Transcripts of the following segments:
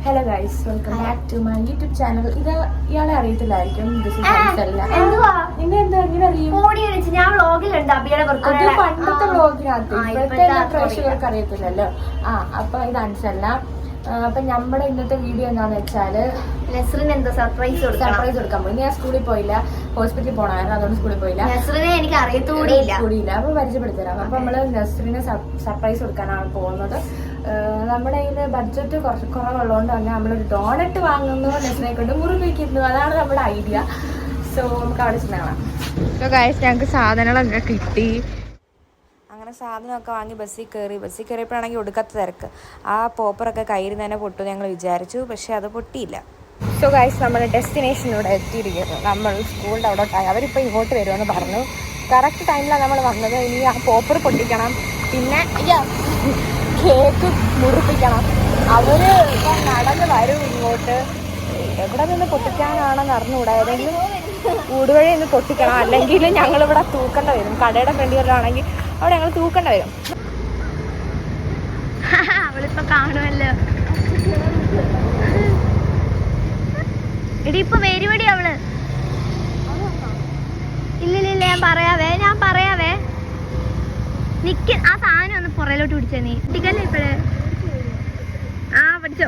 Hello guys, welcome back to my YouTube channel. ഇത് ഇയാളെ അറിയത്തില്ലായിരിക്കും. പണ്ടത്തെ വ്ളോഗിനകത്ത് ഇപ്പോഴത്തെ പ്രേക്ഷകർക്ക് അറിയത്തില്ലല്ലോ. അപ്പൊ ഇത് അൻസല്ല. അപ്പൊ നമ്മുടെ ഇന്നത്തെ വീഡിയോ എന്താന്ന് വെച്ചാല് നസ്റിന് എന്താ സർപ്രൈസ് കൊടുക്കാൻ പോയി. ഞാൻ സ്കൂളിൽ പോയില്ല, ഹോസ്പിറ്റലിൽ പോണായിരുന്നു, അതുകൊണ്ട് സ്കൂളിൽ പോയില്ല. നസ്റിനെ എനിക്ക് അറിയത്തുകൂടിയില്ല. അപ്പൊ പരിചയപ്പെടുത്തരാം. അപ്പൊ നമ്മള് നസ്റിന് സർപ്രൈസ് കൊടുക്കാനാണ് പോകുന്നത്. നമ്മുടെ കയ്യിൽ ബഡ്ജറ്റ് കുറച്ച് കുറവുള്ളതുകൊണ്ട് തന്നെ നമ്മളൊരു ഡോണറ്റ് വാങ്ങുന്നു, നസ്റിനെ കൊണ്ട് മുറിപ്പിക്കുന്നു. അതാണ് നമ്മുടെ ഐഡിയ. സോ നമുക്ക് അവിടെ ചെന്നാണ്. സോ ഗൈസ്, ഞങ്ങൾക്ക് സാധനങ്ങളൊക്കെ കിട്ടി. അങ്ങനെ സാധനമൊക്കെ വാങ്ങി ബസ്സിൽ കയറിയപ്പോഴാണെങ്കിൽ ഒടുക്കത്തെ തിരക്ക്. ആ പോപ്പറൊക്കെ കയ്യിൽ തന്നെ പൊട്ടുമെന്ന് ഞങ്ങൾ വിചാരിച്ചു, പക്ഷെ അത് പൊട്ടിയില്ല. സോ ഗൈസ്, നമ്മൾ ഡെസ്റ്റിനേഷനിലൂടെ എത്തിയിരിക്കുന്നു. നമ്മൾ സ്കൂളിൻ്റെ അവിടോട്ടായി. അവരിപ്പോൾ ഇങ്ങോട്ട് വരുമെന്ന് പറഞ്ഞു. കറക്റ്റ് ടൈമിലാണ് നമ്മൾ വന്നത്. ഇനി ആ പോപ്പർ പൊട്ടിക്കണം, പിന്നെ കേക്ക് മുറിപ്പിക്കണം. അവർ ഇപ്പം നടന്ന് വരും ഇങ്ങോട്ട്. എവിടെ നിന്ന് പൊട്ടിക്കാനാണെന്ന് അറിഞ്ഞുകൂടാ. ഏതെങ്കിലും ഊടുവഴി നിന്ന് പൊട്ടിക്കണം, അല്ലെങ്കിൽ ഞങ്ങളിവിടെ തൂക്കേണ്ട വരും. കടയുടെ ഫ്രണ്ടിലാണെങ്കിൽ അവിടെ ഞങ്ങൾ തൂക്കേണ്ട വരും. അവളിപ്പോ കാണുമല്ലോ. എടി ഇപ്പൊ വരുവടി അവള്. ഇല്ലില്ല, ഞാൻ പറയാവേ. നിക്ക്, ആ സാധനം ഒന്ന് പുറയിലോട്ട് പിടിച്ചേ. നീ ടിക്കല്ലേ ഇപ്പഴേ? പഠിച്ചോ?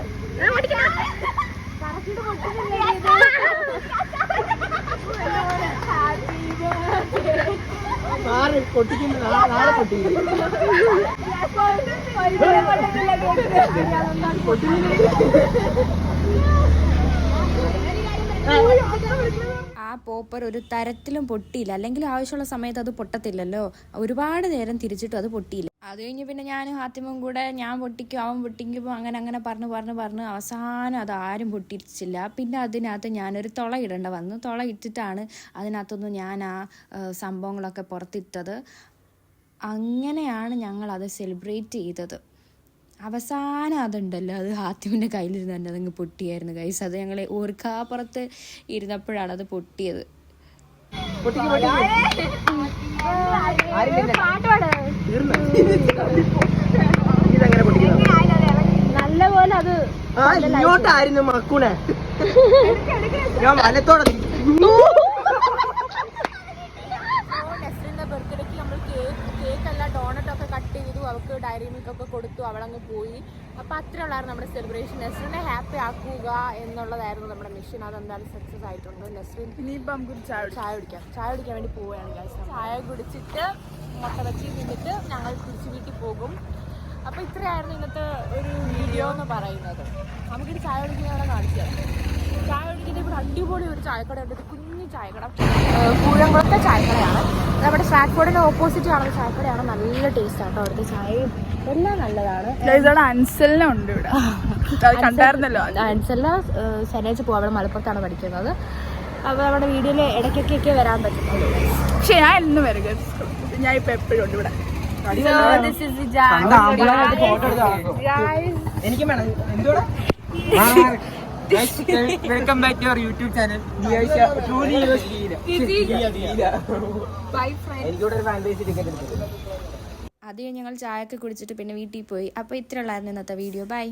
ആ പോപ്പർ ഒരു തരത്തിലും പൊട്ടിയില്ല. അല്ലെങ്കിൽ ആവശ്യമുള്ള സമയത്ത് അത് പൊട്ടത്തില്ലല്ലോ. ഒരുപാട് നേരം തിരിച്ചിട്ടും അത് പൊട്ടിയില്ല. അത് കഴിഞ്ഞ് പിന്നെ ഞാനും ഹാത്തിമും കൂടെ ഞാൻ പൊട്ടിക്കും അവൻ പൊട്ടിക്കും അങ്ങനെ പറഞ്ഞ് അവസാനം അത് ആരും പൊട്ടിച്ചില്ല. പിന്നെ അതിനകത്ത് ഞാനൊരു തുള ഇടേണ്ട വന്നു. തുള ഇട്ടിട്ടാണ് അതിനകത്തൊന്ന് ഞാൻ ആ സംഭവങ്ങളൊക്കെ പുറത്തിട്ടത്. അങ്ങനെയാണ് ഞങ്ങളത് സെലിബ്രേറ്റ് ചെയ്തത്. അവസാനം അതുണ്ടല്ലോ, അത് ഹാത്തിമിൻ്റെ കയ്യിലിരുന്ന് തന്നെ അതങ്ങ് പൊട്ടിയായിരുന്നു ഗൈസ്. അത് ഞങ്ങൾ ഓർക്കാപ്പുറത്ത് ഇരുന്നപ്പോഴാണ് അത് പൊട്ടിയത്. നല്ല പോലെ അത് ഇങ്ങോട്ടായിരുന്നു മക്കൂനെ. ഞാൻ വലത്തോടെ ബർത്ത്ഡേക്ക് നമ്മൾ കേക്കല്ല ഡോണറ്റൊക്കെ കട്ട് ചെയ്തു. അവൾക്ക് ഡയറി മിൽക്ക് ഒക്കെ കൊടുത്തു. അവളങ്ങ് പോയി. അപ്പം അത്രയുള്ളായിരുന്നു നമ്മുടെ സെലിബ്രേഷൻ. നസ്റിനെ ഹാപ്പി ആക്കുക എന്നുള്ളതായിരുന്നു നമ്മുടെ മിഷൻ. അതെന്തായാലും സക്സസ് ആയിട്ടുണ്ട്. നസ്റിൻ ഇനിയിപ്പം നമുക്ക് ചായ കുടിക്കാൻ വേണ്ടി പോവുകയാണ് ഗൈസ്. ചായ കുടിച്ചിട്ട് മുട്ട വെച്ച് തിന്നിട്ട് ഞങ്ങൾ തിരിച്ച് വീട്ടിൽ പോകും. അപ്പോൾ ഇത്രയായിരുന്നു ഇന്നത്തെ ഒരു വീഡിയോ എന്ന് പറയുന്നത്. നമുക്കിത് ചായ കുടിക്കുന്ന അവിടെ കാണിച്ചു തരാം. ചായ കുടിക്കുന്ന ഇവിടെ അടിപൊളി ഒരു ചായക്കടയുണ്ട്. ഒരു കുഞ്ഞു ചായക്കട, കൂഴംകുളത്തെ ചായക്കടയാണ്. നമ്മുടെ സ്ട്രാറ്റ്ഫോർഡിന്റെ ഓപ്പോസിറ്റ് കാണുന്ന ചായക്കടയാണ്. നല്ല ടേസ്റ്റ് ആട്ടോ അവിടുത്തെ ചായയും എല്ലാം നല്ലതാണ്. അൻസലിനുണ്ട് ഇവിടെ. അൻസലിന് ശനിയാഴ്ച പോകും. അവിടെ മലപ്പുറത്താണ് പഠിക്കുന്നത്. അപ്പോൾ നമ്മുടെ വീഡിയോയിൽ ഇടയ്ക്കൊക്കെ വരാൻ പറ്റുന്നുള്ളൂ. പക്ഷെ ഞാൻ എന്നും വരും. ഞാൻ ഇപ്പൊ എപ്പോഴും ഉണ്ട് ഇവിടെ. എനിക്ക് welcome back to our YouTube channel. ആദ്യം ഞങ്ങൾ ചായ ഒക്കെ കുടിച്ചിട്ട് പിന്നെ വീട്ടിൽ പോയി. അപ്പോൾ ഇത്രയുള്ളായിരുന്നു ഇന്നത്തെ വീഡിയോ. ബൈ.